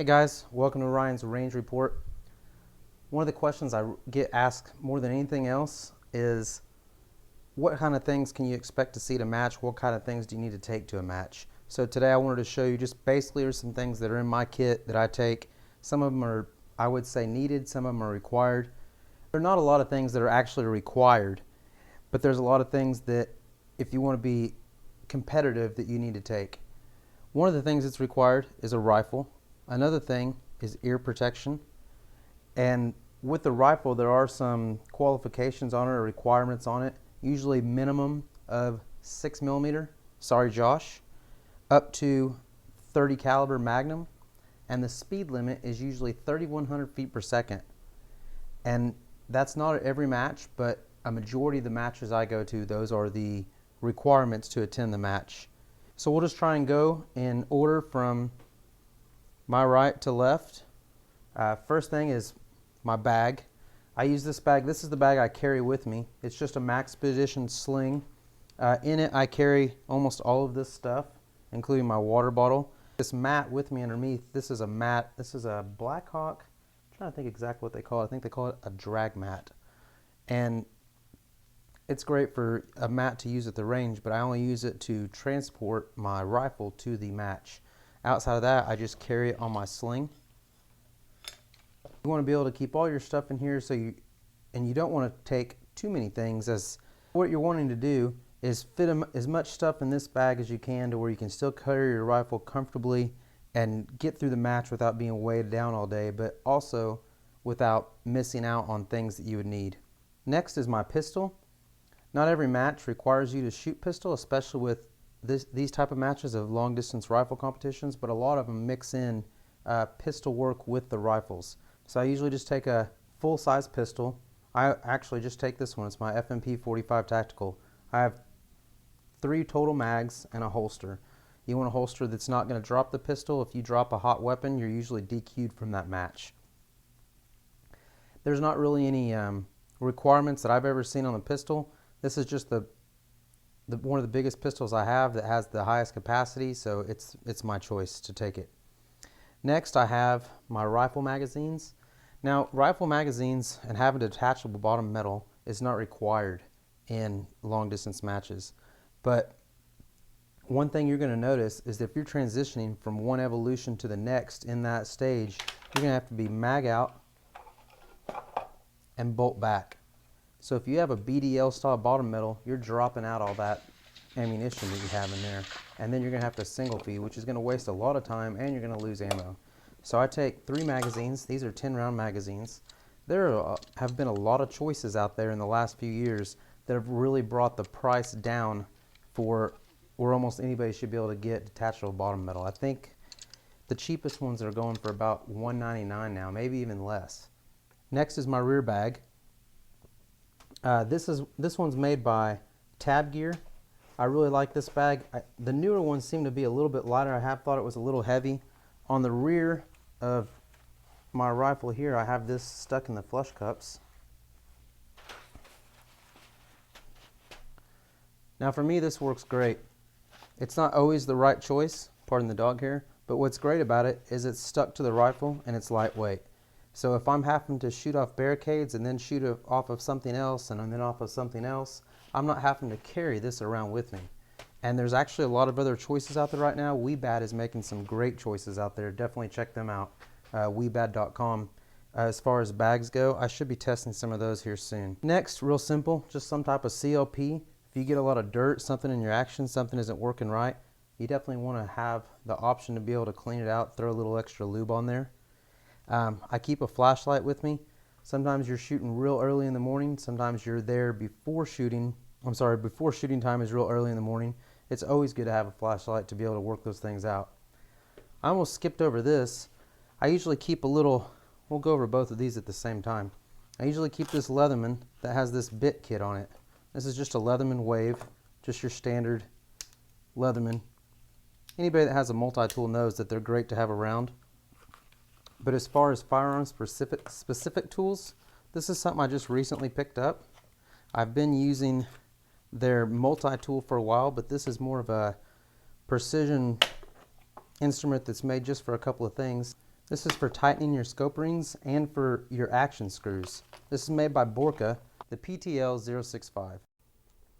Hey guys, welcome to Ryan's Range Report. One of the questions I get asked more than anything else is what kind of things can you expect to see to match? What kind of things do you need to take to a match? So today I wanted to show you just basically are some things that are in my kit that I take. Some of them are, I would say, needed, some of them are required. There are not a lot of things that are actually required, but there's a lot of things that if you want to be competitive that you need to take. One of the things that's required is a rifle. Another thing is ear protection. And with the rifle, there are some qualifications on it or requirements on it. Usually minimum of 6mm, sorry Josh, up to 30 caliber Magnum. And the speed limit is usually 3,100 feet per second. And that's not at every match, but a majority of the matches I go to, those are the requirements to attend the match. So we'll just try and go in order from my right to left. First thing is my bag. I use this bag. This is the bag I carry with me. It's just a Maxpedition sling. In it I carry almost all of this stuff, including my water bottle. This mat with me underneath, this is a mat. This is a Blackhawk. I'm trying to think exactly what they call it. I think they call it a drag mat. And it's great for a mat to use at the range, but I only use it to transport my rifle to the match. Outside of that, I just carry it on my sling. You want to be able to keep all your stuff in here, and you don't want to take too many things. As what you're wanting to do is fit as much stuff in this bag as you can to where you can still carry your rifle comfortably and get through the match without being weighed down all day, but also without missing out on things that you would need. Next is my pistol. Not every match requires you to shoot pistol, especially with these type of matches of long distance rifle competitions, but a lot of them mix in pistol work with the rifles. So I usually just take a full size pistol. I actually just take this one. It's my FMP 45 Tactical. I have 3 total mags and a holster. You want a holster that's not going to drop the pistol. If you drop a hot weapon, you're usually DQ'd from that match. There's not really any requirements that I've ever seen on the pistol. This is just one of the biggest pistols I have that has the highest capacity, so it's my choice to take it. Next, I have my rifle magazines. Now, rifle magazines and having detachable bottom metal is not required in long distance matches, but one thing you're going to notice is that if you're transitioning from one evolution to the next in that stage, you're going to have to be mag out and bolt back. So if you have a BDL style bottom metal, you're dropping out all that ammunition that you have in there. And then you're gonna have to single feed, which is gonna waste a lot of time and you're gonna lose ammo. So I take 3 magazines. These are 10-round magazines. There have been a lot of choices out there in the last few years that have really brought the price down for where almost anybody should be able to get detachable bottom metal. I think the cheapest ones are going for about $1.99 now, maybe even less. Next is my rear bag. This one's made by Tab Gear. I really like this bag. The newer ones seem to be a little bit lighter. I have thought it was a little heavy. On the rear of my rifle here, I have this stuck in the flush cups. Now for me, this works great. It's not always the right choice, pardon the dog hair, but what's great about it is it's stuck to the rifle and it's lightweight. So if I'm having to shoot off barricades and then shoot off of something else and then off of something else, I'm not having to carry this around with me. And there's actually a lot of other choices out there right now. WeBad is making some great choices out there. Definitely check them out, webad.com. As far as bags go, I should be testing some of those here soon. Next, real simple, just some type of CLP. If you get a lot of dirt, something in your action, something isn't working right, you definitely want to have the option to be able to clean it out, throw a little extra lube on there. I keep a flashlight with me. Sometimes you're shooting real early in the morning. Sometimes you're there before shooting. Before shooting time is real early in the morning. It's always good to have a flashlight to be able to work those things out. I almost skipped over this. I usually keep a little, we'll go over both of these at the same time. I usually keep this Leatherman that has this bit kit on it. This is just a Leatherman Wave, just your standard Leatherman. Anybody that has a multi-tool knows that they're great to have around. But as far as firearm specific tools, this is something I just recently picked up. I've been using their multi-tool for a while, but this is more of a precision instrument that's made just for a couple of things. This is for tightening your scope rings and for your action screws. This is made by Broka, the PTL 065.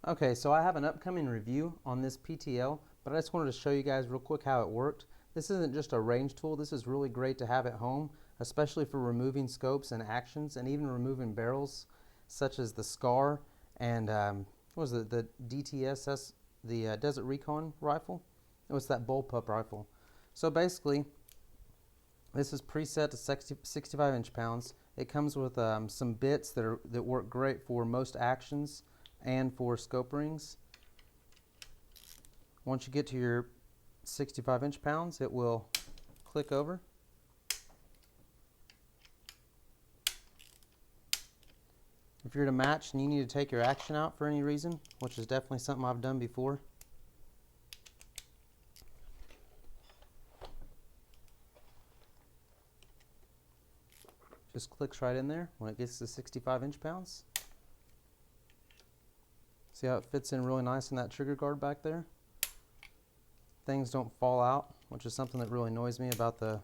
Okay, so I have an upcoming review on this PTL, but I just wanted to show you guys real quick how it worked. This isn't just a range tool. This is really great to have at home, especially for removing scopes and actions, and even removing barrels such as the SCAR and what was it, the DTSS, the Desert Recon rifle. It was that bullpup rifle. So basically, this is preset to 65 inch-pounds. It comes with some bits that work great for most actions and for scope rings. Once you get to your 65 inch-pounds, it will click over. If you're to match and you need to take your action out for any reason, which is definitely something I've done before, just clicks right in there when it gets to 65 inch-pounds. See how it fits in really nice in that trigger guard back there? Things don't fall out, which is something that really annoys me about the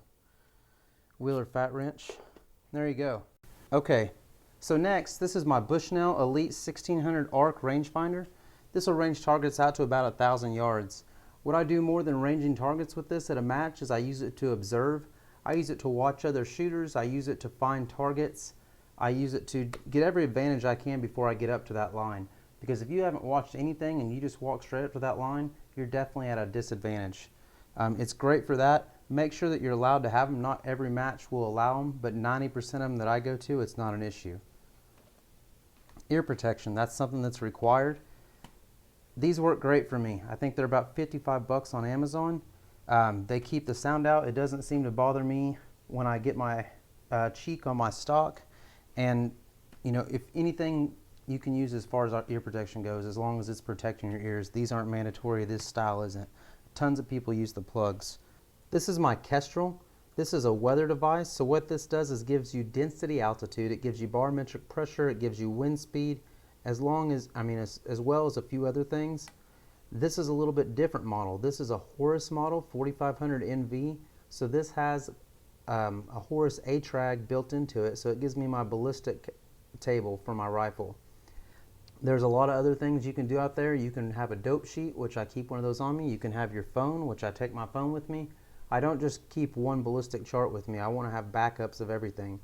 Wheeler fat wrench. There you go. Okay, so next, this is my Bushnell Elite 1600 ARC rangefinder. This will range targets out to about 1,000 yards. What I do more than ranging targets with this at a match is I use it to observe. I use it to watch other shooters. I use it to find targets. I use it to get every advantage I can before I get up to that line. Because if you haven't watched anything and you just walk straight up to that line, you're definitely at a disadvantage. It's great for that. Make sure that you're allowed to have them. Not every match will allow them, but 90% of them that I go to, it's not an issue. Ear protection, that's something that's required. These work great for me. I think they're about 55 bucks on Amazon. They keep the sound out. It doesn't seem to bother me when I get my cheek on my stock. And you know, if anything you can use as far as our ear protection goes, as long as it's protecting your ears. These aren't mandatory. This style isn't. Tons of people use the plugs. This is my Kestrel. This is a weather device. So what this does is gives you density altitude. It gives you barometric pressure. It gives you wind speed, as well as a few other things. This is a little bit different model. This is a Horus model, 4500 NV. So this has a Horus A-Trag built into it. So it gives me my ballistic table for my rifle. There's a lot of other things you can do out there. You can have a dope sheet, which I keep one of those on me. You can have your phone, which I take my phone with me. I don't just keep one ballistic chart with me. I want to have backups of everything.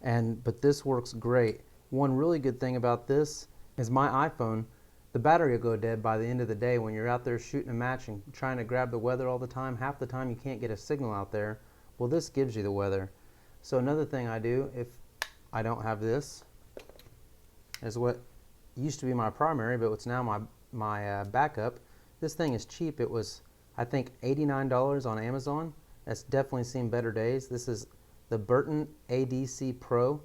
But this works great. One really good thing about this is my iPhone, the battery will go dead by the end of the day when you're out there shooting a match and trying to grab the weather all the time. Half the time you can't get a signal out there. Well, this gives you the weather. So another thing I do if I don't have this is what used to be my primary, but it's now my backup. This thing is cheap. It was, I think, $89 on Amazon. That's definitely seen better days. This is the Burton ADC Pro.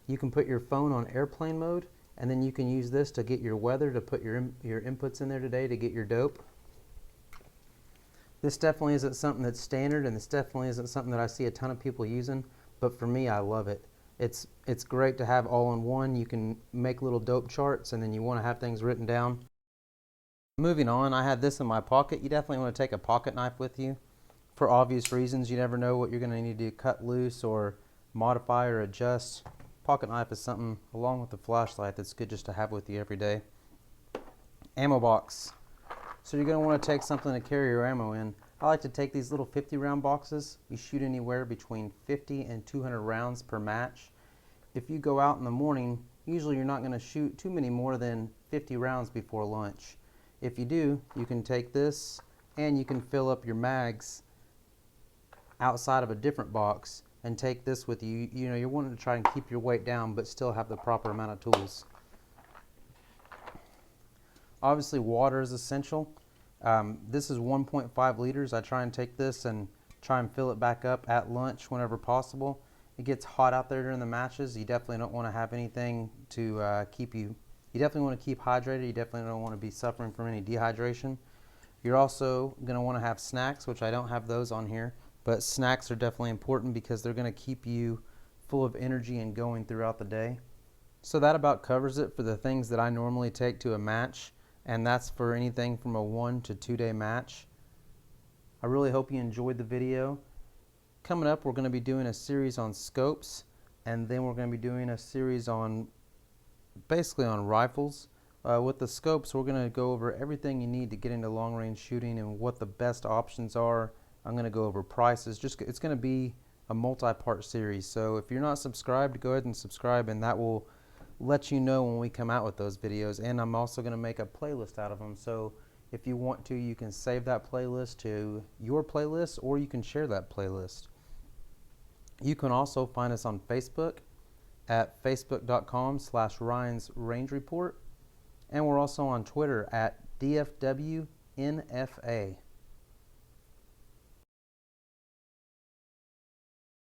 You can put your phone on airplane mode, and then you can use this to get your weather, to put your inputs in there today to get your dope. This definitely isn't something that's standard, and this definitely isn't something that I see a ton of people using, but for me, I love it. It's great to have all in one. You can make little dope charts, and then you want to have things written down. Moving on, I had this in my pocket. You definitely want to take a pocket knife with you for obvious reasons. You never know what you're going to need to cut loose or modify or adjust. Pocket knife is something, along with the flashlight, that's good just to have with you every day. Ammo box. So you're going to want to take something to carry your ammo in. I like to take these little 50 round boxes. You shoot anywhere between 50 and 200 rounds per match. If you go out in the morning, usually you're not going to shoot too many more than 50 rounds before lunch. If you do, you can take this and you can fill up your mags outside of a different box and take this with you. You know, you're wanting to try and keep your weight down but still have the proper amount of tools. Obviously, water is essential. This is 1.5 liters. I try and take this and try and fill it back up at lunch whenever possible. It gets hot out there during the matches. You definitely don't want to have anything to keep you. You definitely want to keep hydrated. You definitely don't want to be suffering from any dehydration. You're also going to want to have snacks, which I don't have those on here, but snacks are definitely important because they're going to keep you full of energy and going throughout the day. So that about covers it for the things that I normally take to a match, and that's for anything from a 1 to 2 day match. I really hope you enjoyed the video. Coming up, we're going to be doing a series on scopes, and then we're going to be doing a series on basically on rifles. With the scopes, we're going to go over everything you need to get into long range shooting and what the best options are. I'm going to go over prices. It's going to be a multi-part series. So if you're not subscribed, go ahead and subscribe, and that will let you know when we come out with those videos. And I'm also going to make a playlist out of them. So if you want to, you can save that playlist to your playlist, or you can share that playlist. You can also find us on Facebook at facebook.com/Ryan's Range Report. And we're also on Twitter at DFWNFA.